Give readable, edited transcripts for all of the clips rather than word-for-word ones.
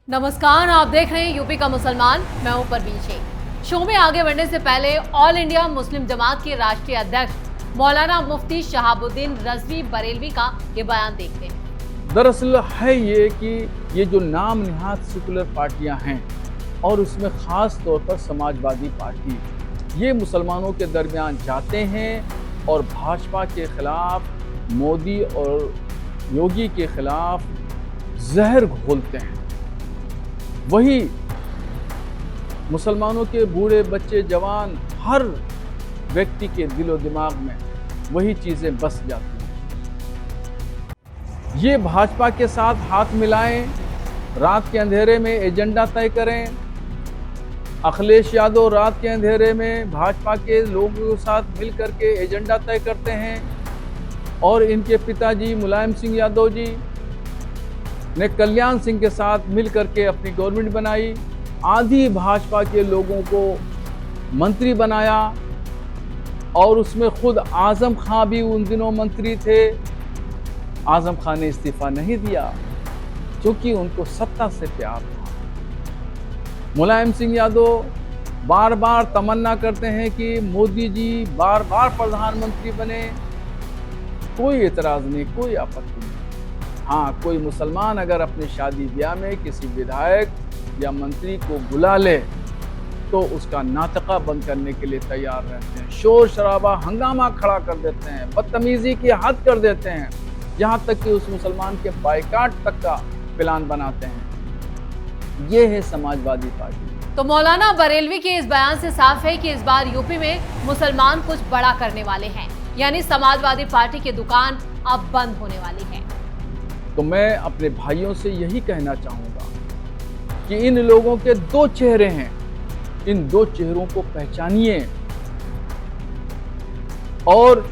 नमस्कार, आप देख रहे हैं यूपी का मुसलमान। मैं हूं परवीन शेख। शो में आगे बढ़ने से पहले ऑल इंडिया मुस्लिम जमात के राष्ट्रीय अध्यक्ष मौलाना मुफ्ती शहाबुद्दीन रजवी बरेलवी का ये बयान देखते हैं। दरअसल है ये कि ये जो नाम निहाद सेकुलर पार्टियां हैं और उसमें ख़ास तौर पर समाजवादी पार्टी, ये मुसलमानों के दरमियान जाते हैं और भाजपा के ख़िलाफ़, मोदी और योगी के ख़िलाफ़ जहर घोलते हैं। वही मुसलमानों के बूढ़े बच्चे जवान हर व्यक्ति के दिलो दिमाग में वही चीज़ें बस जाती हैं। ये भाजपा के साथ हाथ मिलाएं, रात के अंधेरे में एजेंडा तय करें। अखिलेश यादव रात के अंधेरे में भाजपा के लोगों के साथ मिल करके एजेंडा तय करते हैं और इनके पिताजी मुलायम सिंह यादव जी ने कल्याण सिंह के साथ मिल करके अपनी गवर्नमेंट बनाई। आधी भाजपा के लोगों को मंत्री बनाया और उसमें खुद आजम खां भी उन दिनों मंत्री थे। आजम खां ने इस्तीफा नहीं दिया क्योंकि उनको सत्ता से प्यार था। मुलायम सिंह यादव बार बार तमन्ना करते हैं कि मोदी जी बार बार प्रधानमंत्री बने। कोई एतराज़ नहीं, कोई आपत्ति नहीं। हाँ, कोई मुसलमान अगर अपने शादी ब्याह में किसी विधायक या मंत्री को बुला ले तो उसका नाटका बंद करने के लिए तैयार रहते हैं। शोर शराबा हंगामा खड़ा कर देते हैं, बदतमीजी की हद कर देते हैं, यहाँ तक कि उस मुसलमान के बाइकाट तक का प्लान बनाते हैं। ये है समाजवादी पार्टी। तो मौलाना बरेलवी के इस बयान से साफ है कि इस बार यूपी में मुसलमान कुछ बड़ा करने वाले हैं, यानी समाजवादी पार्टी की दुकान अब बंद होने वाली है। तो मैं अपने भाइयों से यही कहना चाहूँगा कि इन लोगों के दो चेहरे हैं, इन दो चेहरों को पहचानिए और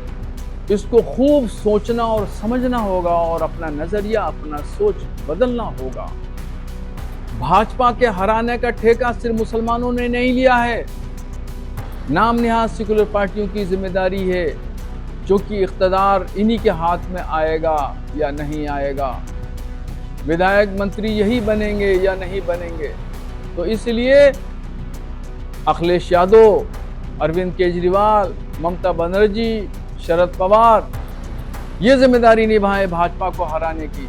इसको खूब सोचना और समझना होगा और अपना नजरिया, अपना सोच बदलना होगा। भाजपा के हराने का ठेका सिर्फ मुसलमानों ने नहीं लिया है, नाम निहाद सेकुलर पार्टियों की जिम्मेदारी है, क्योंकि इख्तदार इन्हीं के हाथ में आएगा या नहीं आएगा, विधायक मंत्री यही बनेंगे या नहीं बनेंगे। तो इसलिए अखिलेश यादव, अरविंद केजरीवाल, ममता बनर्जी, शरद पवार ये जिम्मेदारी निभाएं भाजपा को हराने की।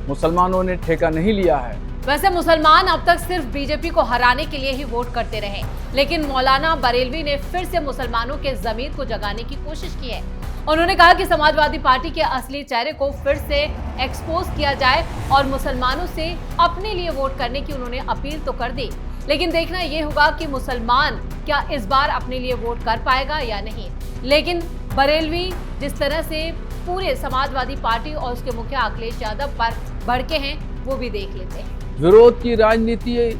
मुसलमानों ने ठेका नहीं लिया है। वैसे मुसलमान अब तक सिर्फ बीजेपी को हराने के लिए ही वोट करते रहे, लेकिन मौलाना बरेलवी ने फिर से मुसलमानों के ज़मीर को जगाने की कोशिश की है। उन्होंने कहा कि समाजवादी पार्टी के असली चेहरे को फिर से एक्सपोज किया जाए और मुसलमानों से अपने लिए वोट करने की उन्होंने अपील तो कर दी, लेकिन देखना यह होगा कि मुसलमान क्या इस बार अपने लिए वोट कर पाएगा या नहीं। लेकिन बरेलवी जिस तरह से पूरे समाजवादी पार्टी और उसके मुखिया अखिलेश यादव पर भड़के हैं, वो भी देख लेते हैं। विरोध की राजनीति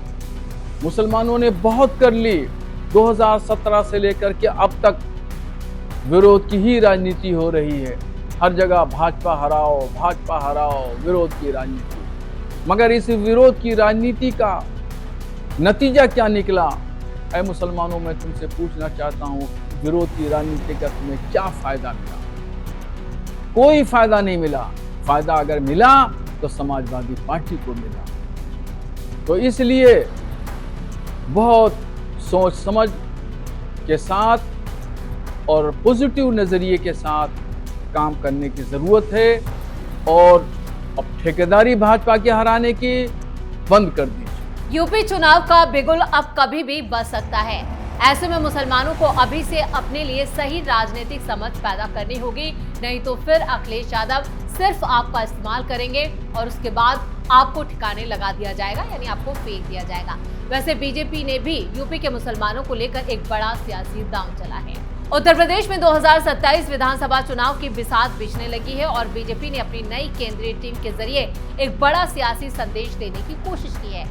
मुसलमानों ने बहुत कर ली। 2017 से लेकर के अब तक विरोध की ही राजनीति हो रही है। हर जगह भाजपा हराओ, विरोध की राजनीति। मगर इस विरोध की राजनीति का नतीजा क्या निकला? ऐ मुसलमानों, मैं तुमसे पूछना चाहता हूँ, विरोध की राजनीति का तुम्हें क्या फायदा मिला? कोई फायदा नहीं मिला। फायदा अगर मिला तो समाजवादी पार्टी को मिला। तो इसलिए बहुत सोच समझ के साथ और पॉजिटिव नज़रिए के साथ काम करने की ज़रूरत है और अब ठेकेदारी भाजपा के हराने की बंद कर दीजिए। यूपी चुनाव का बिगुल अब कभी भी बज सकता है। ऐसे में मुसलमानों को अभी से अपने लिए सही राजनीतिक समझ पैदा करनी होगी, नहीं तो फिर अखिलेश यादव सिर्फ आपका इस्तेमाल करेंगे और उसके बाद आपको ठिकाने लगा दिया जाएगा, यानी आपको फेंक दिया जाएगा। वैसे बीजेपी ने भी यूपी के मुसलमानों को लेकर एक बड़ा सियासी दांव चला है। उत्तर प्रदेश में 2027 विधानसभा चुनाव की बिसात बिछने लगी है और बीजेपी ने अपनी नई केंद्रीय टीम के जरिए एक बड़ा सियासी संदेश देने की कोशिश की है।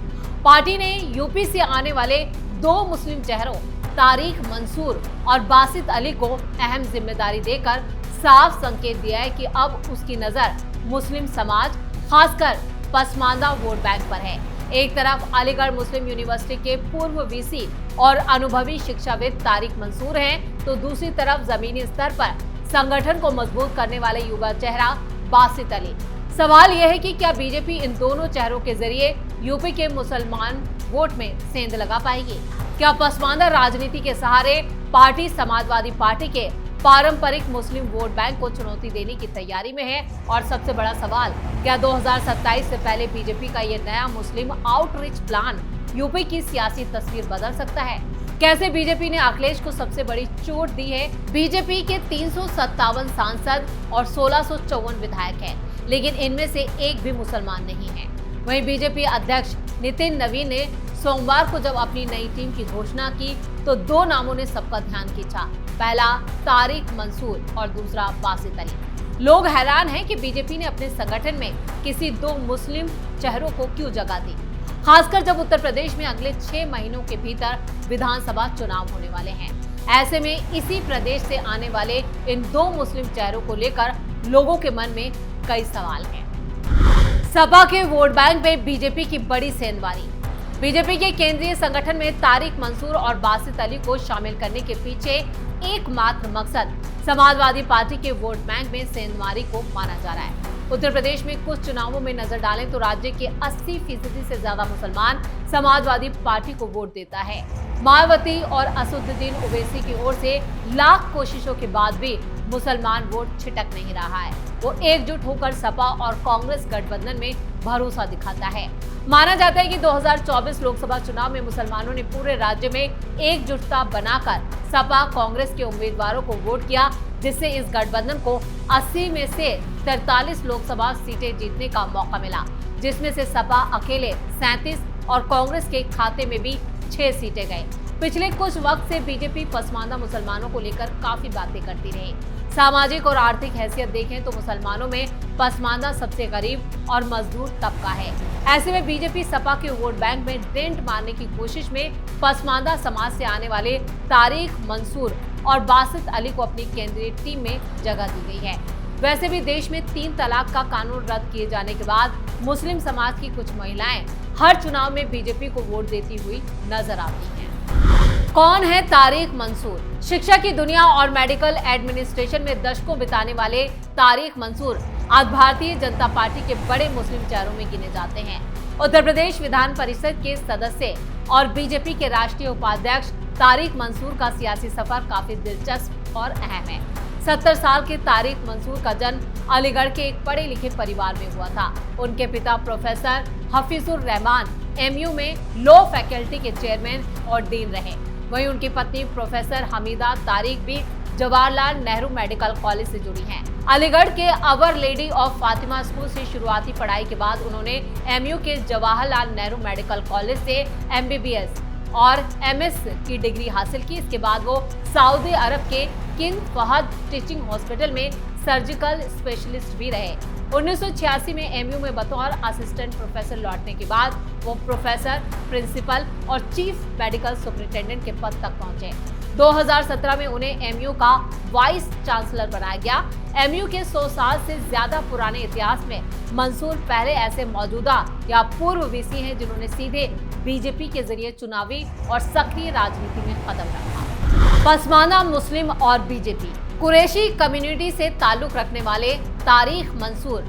पार्टी ने यूपी से आने वाले 2 मुस्लिम चेहरों तारिक मंसूर और बासित अली को अहम जिम्मेदारी देकर साफ संकेत दिया है कि अब उसकी नजर मुस्लिम समाज, खासकर पसमानदा वोट बैंक पर है। एक तरफ अलीगढ़ मुस्लिम यूनिवर्सिटी के पूर्व वीसी और अनुभवी शिक्षाविद तारिक मंसूर हैं, तो दूसरी तरफ जमीनी स्तर पर संगठन को मजबूत करने वाले युवा चेहरा बासित अली। सवाल यह है कि क्या बीजेपी इन दोनों चेहरों के जरिए यूपी के मुसलमान वोट में सेंध लगा पाएगी? क्या पसमानदा राजनीति के सहारे पार्टी समाजवादी पार्टी के पारंपरिक मुस्लिम वोट बैंक को चुनौती देने की तैयारी में है? और सबसे बड़ा सवाल, क्या 2027 से पहले बीजेपी का ये नया मुस्लिम आउटरीच प्लान यूपी की सियासी तस्वीर बदल सकता है? कैसे बीजेपी ने अखिलेश को सबसे बड़ी चोट दी है? बीजेपी के 357 सांसद और 1654 विधायक हैं, लेकिन इनमें से एक भी मुसलमान नहीं है। वहीं बीजेपी अध्यक्ष नितिन नवीन ने सोमवार को जब अपनी नई टीम की घोषणा की तो दो नामों ने सबका ध्यान खींचा। पहला तारिक मंसूर और दूसरा बासित अली। लोग हैरान हैं कि बीजेपी ने अपने संगठन में किसी दो मुस्लिम चेहरों को क्यों जगह दी, खासकर जब उत्तर प्रदेश में अगले 6 महीनों के भीतर विधानसभा चुनाव होने वाले हैं। ऐसे में इसी प्रदेश से आने वाले इन दो मुस्लिम चेहरों को लेकर लोगों के मन में कई सवाल हैं। सपा के वोट बैंक में बीजेपी की बड़ी सेंधमारी। बीजेपी के केंद्रीय संगठन में तारिक मंसूर और बासित अली को शामिल करने के पीछे एकमात्र मकसद समाजवादी पार्टी के वोट बैंक में सेंधमारी को माना जा रहा है। उत्तर प्रदेश में कुछ चुनावों में नजर डालें तो राज्य के 80% से ज्यादा मुसलमान समाजवादी पार्टी को वोट देता है। मायावती और असदुद्दीन ओवैसी की ओर से लाख कोशिशों के बाद भी मुसलमान वोट छिटक नहीं रहा है। वो एकजुट होकर सपा और कांग्रेस गठबंधन में भरोसा दिखाता है। माना जाता है कि 2024 लोकसभा चुनाव में मुसलमानों ने पूरे राज्य में एकजुटता बनाकर सपा कांग्रेस के उम्मीदवारों को वोट किया, जिससे इस गठबंधन को 80 में से 43 लोकसभा सीटें जीतने का मौका मिला, जिसमें से सपा अकेले 37 और कांग्रेस के खाते में भी 6 सीटें गए। पिछले कुछ वक्त से बीजेपी पसमानदा मुसलमानों को लेकर काफी बातें करती रही। सामाजिक और आर्थिक हैसियत देखें तो मुसलमानों में पसमानदा सबसे गरीब और मजदूर तबका है। ऐसे में बीजेपी सपा के वोट बैंक में डेंट मारने की कोशिश में पसमानदा समाज से आने वाले तारिक मंसूर और बासित अली को अपनी केंद्रीय टीम में जगह दी गई है। वैसे भी देश में 3 तलाक का कानून रद्द किए जाने के बाद मुस्लिम समाज की कुछ महिलाएं हर चुनाव में बीजेपी को वोट देती हुई नजर आती हैं। कौन है तारिक मंसूर? शिक्षा की दुनिया और मेडिकल एडमिनिस्ट्रेशन में दशकों बिताने वाले तारिक मंसूर आज भारतीय जनता पार्टी के बड़े मुस्लिम चेहरों में गिने जाते हैं। उत्तर प्रदेश विधान परिषद के सदस्य और बीजेपी के राष्ट्रीय उपाध्यक्ष तारिक मंसूर का सियासी सफर काफी दिलचस्प और अहम है। 70 साल के तारिक मंसूर का जन्म अलीगढ़ के एक पढ़े लिखे परिवार में हुआ था। उनके पिता प्रोफेसर हफीजुर रहमान MU में लॉ फैकल्टी के चेयरमैन और डीन रहे। वहीं उनकी पत्नी प्रोफेसर हमीदा तारिक भी जवाहरलाल नेहरू मेडिकल कॉलेज से जुड़ी हैं। अलीगढ़ के अवर लेडी ऑफ फातिमा स्कूल से शुरुआती पढ़ाई के बाद उन्होंने MU के जवाहरलाल नेहरू मेडिकल कॉलेज से MBBS और MS की डिग्री हासिल की। इसके बाद वो सऊदी अरब के किंग फहद टीचिंग हॉस्पिटल में सर्जिकल स्पेशलिस्ट भी रहे। 1986 में MU में बतौर असिस्टेंट प्रोफेसर लौटने के बाद वो प्रोफेसर, प्रिंसिपल और चीफ मेडिकल सुपरिटेंडेंट के पद तक पहुंचे। 2017 में उन्हें MU का वाइस चांसलर बनाया गया। MU के 100 साल से ज्यादा पुराने इतिहास में मंसूर पहले ऐसे मौजूदा या पूर्व VC हैं जिन्होंने सीधे बीजेपी के जरिए चुनावी और सक्रिय राजनीति में कदम रखा। पसमानदा मुस्लिम और बीजेपी। कुरैशी कम्युनिटी से ताल्लुक रखने वाले तारिक मंसूर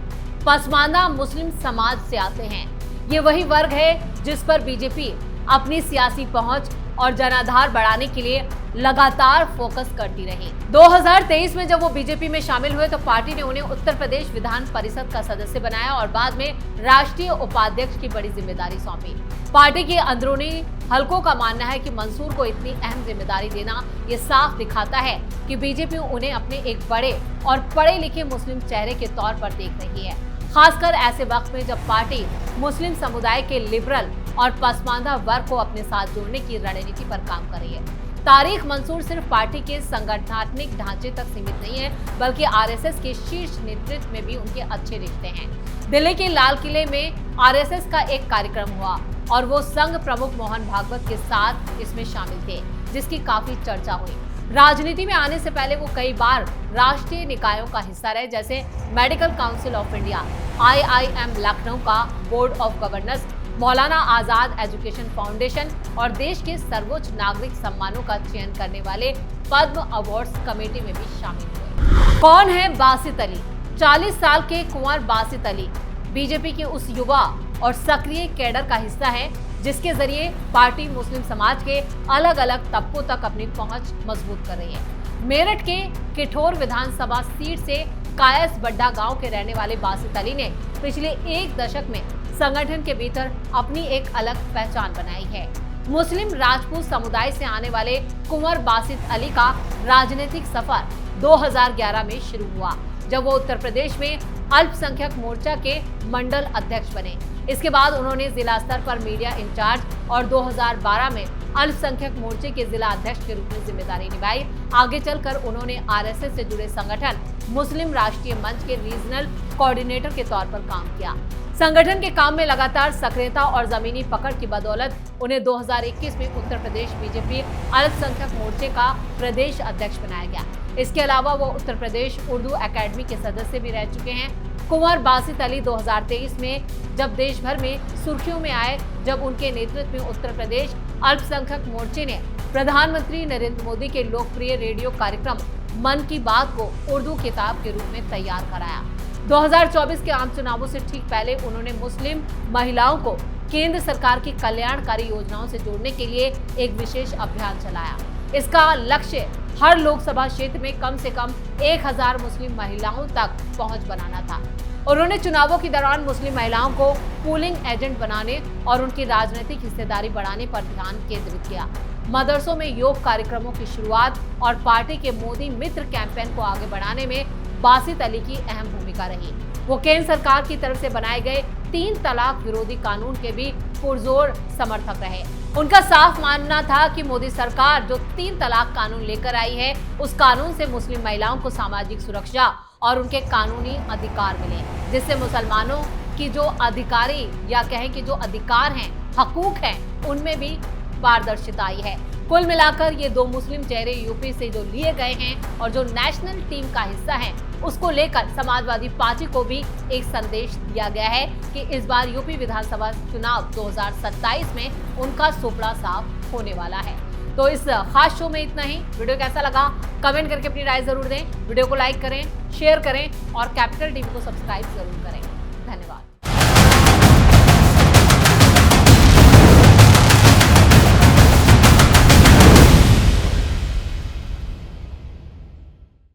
पसमानदा मुस्लिम समाज से आते हैं। ये वही वर्ग है जिस पर बीजेपी अपनी सियासी पहुंच और जनाधार बढ़ाने के लिए लगातार फोकस करती रही। 2023 में जब वो बीजेपी में शामिल हुए तो पार्टी ने उन्हें उत्तर प्रदेश विधान परिषद का सदस्य बनाया और बाद में राष्ट्रीय उपाध्यक्ष की बड़ी जिम्मेदारी सौंपी। पार्टी के अंदरूनी हलकों का मानना है कि मंसूर को इतनी अहम जिम्मेदारी देना ये साफ दिखाता है कि बीजेपी उन्हें अपने एक बड़े और पढ़े लिखे मुस्लिम चेहरे के तौर पर देख रही है, खासकर ऐसे वक्त में जब पार्टी मुस्लिम समुदाय के लिबरल और पसमानदा वर्ग को अपने साथ जोड़ने की रणनीति पर काम कर रही है। तारिक मंसूर सिर्फ पार्टी के संगठनात्मक ढांचे तक सीमित नहीं है, बल्कि RSS के शीर्ष नेतृत्व में भी उनके अच्छे रिश्ते हैं। दिल्ली के लाल किले में RSS का एक कार्यक्रम हुआ और वो संघ प्रमुख मोहन भागवत के साथ इसमें शामिल थे, जिसकी काफी चर्चा हुई। राजनीति में आने से पहले वो कई बार राष्ट्रीय निकायों का हिस्सा रहे, जैसे medical council of India, IIM Lucknow का board of governors, Maulana Azad education foundation और देश के सर्वोच्च नागरिक सम्मानों का चयन करने वाले पद्म अवार्ड्स कमेटी में भी शामिल हुए। कौन है बासित अली? 40 साल के कुंवर बासित अली बीजेपी के उस युवा और सक्रिय कैडर का हिस्सा है, जिसके जरिए पार्टी मुस्लिम समाज के अलग अलग तबकों तक अपनी पहुंच मजबूत कर रही है। मेरठ के किठौर विधानसभा सीट से कायस बड्डा गांव के रहने वाले बासित अली ने पिछले एक दशक में संगठन के भीतर अपनी एक अलग पहचान बनाई है। मुस्लिम राजपूत समुदाय से आने वाले कुंवर बासित अली का राजनीतिक सफर 2011 में शुरू हुआ, जब वो उत्तर प्रदेश में अल्पसंख्यक मोर्चा के मंडल अध्यक्ष बने। इसके बाद उन्होंने जिला स्तर पर मीडिया इंचार्ज और 2012 में अल्पसंख्यक मोर्चे के जिला अध्यक्ष के रूप में जिम्मेदारी निभाई। आगे चलकर उन्होंने आरएसएस से जुड़े संगठन मुस्लिम राष्ट्रीय मंच के रीजनल कोऑर्डिनेटर के तौर पर काम किया। संगठन के काम में लगातार सक्रियता और जमीनी पकड़ की बदौलत उन्हें 2021 में उत्तर प्रदेश बीजेपी अल्पसंख्यक मोर्चे का प्रदेश अध्यक्ष बनाया गया। इसके अलावा वो उत्तर प्रदेश उर्दू एकेडमी के सदस्य भी रह चुके हैं। कुंवर बासित अली 2023 में जब देश भर में सुर्खियों में आए, जब उनके नेतृत्व में उत्तर प्रदेश अल्पसंख्यक मोर्चे ने प्रधानमंत्री नरेंद्र मोदी के लोकप्रिय रेडियो कार्यक्रम मन की बात को उर्दू किताब के रूप में तैयार कराया। 2024 के आम चुनावों से ठीक पहले उन्होंने मुस्लिम महिलाओं को केंद्र सरकार की कल्याणकारी योजनाओं से जोड़ने के लिए एक विशेष अभियान चलाया। इसका लक्ष्य हर लोकसभा क्षेत्र में कम से कम 1000 मुस्लिम महिलाओं तक पहुंच बनाना था। उन्होंने चुनावों के दौरान मुस्लिम महिलाओं को पोलिंग एजेंट बनाने और उनकी राजनीतिक हिस्सेदारी बढ़ाने पर ध्यान केंद्रित किया। मदरसों में योग कार्यक्रमों की शुरुआत और पार्टी के मोदी मित्र कैंपेन को आगे बढ़ाने में बासित अली की अहम भूमिका रही। वो केंद्र सरकार की तरफ से बनाए गए 3 तलाक विरोधी कानून के भी पुरजोर समर्थक रहे। उनका साफ मानना था कि मोदी सरकार जो 3 तलाक कानून लेकर आई है, उस कानून से मुस्लिम महिलाओं को सामाजिक सुरक्षा और उनके कानूनी अधिकार मिले, जिससे मुसलमानों की जो अधिकारी या कहें कि जो अधिकार हैं, हकूक हैं, उनमें भी पारदर्शिता आई है। कुल मिलाकर ये 2 मुस्लिम चेहरे यूपी से जो लिए गए हैं और जो नेशनल टीम का हिस्सा हैं, उसको लेकर समाजवादी पार्टी को भी एक संदेश दिया गया है कि इस बार यूपी विधानसभा चुनाव 2027 में उनका सुपड़ा साफ होने वाला है। तो इस खास शो में इतना ही। वीडियो कैसा लगा कमेंट करके अपनी राय जरूर दें। वीडियो को लाइक करें, शेयर करें और कैपिटल टीवी को सब्सक्राइब जरूर करें।